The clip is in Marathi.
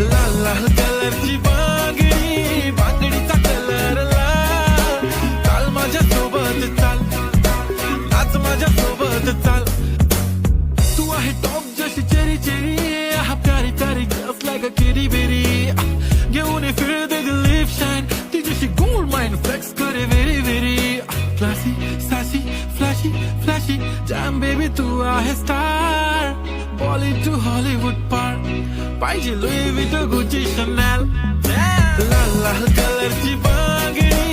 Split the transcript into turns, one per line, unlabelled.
लाल लाल कलरची बांगडी, बांगडीचा कलर लाल. चाल माझ्या सोबत चाल, नाच माझ्या सोबत चाल. तू आहे टॉप जशी चेरी चेरी, हा प्यारी प्यारी जस्ट लाईक अ किरी बेरी. घेऊन ये फिर दे दिल लिप शाईन, ती जशी गोल्ड माइन फ्लेक्स करे very very. Classy sassy flashy flashy jam baby, तू आहे स्टार. बॉलिवूड टू हॉलिवूड पार, पाहिजे लुई विटो गुची शनेल. लाल लाल कलरची बांगडी,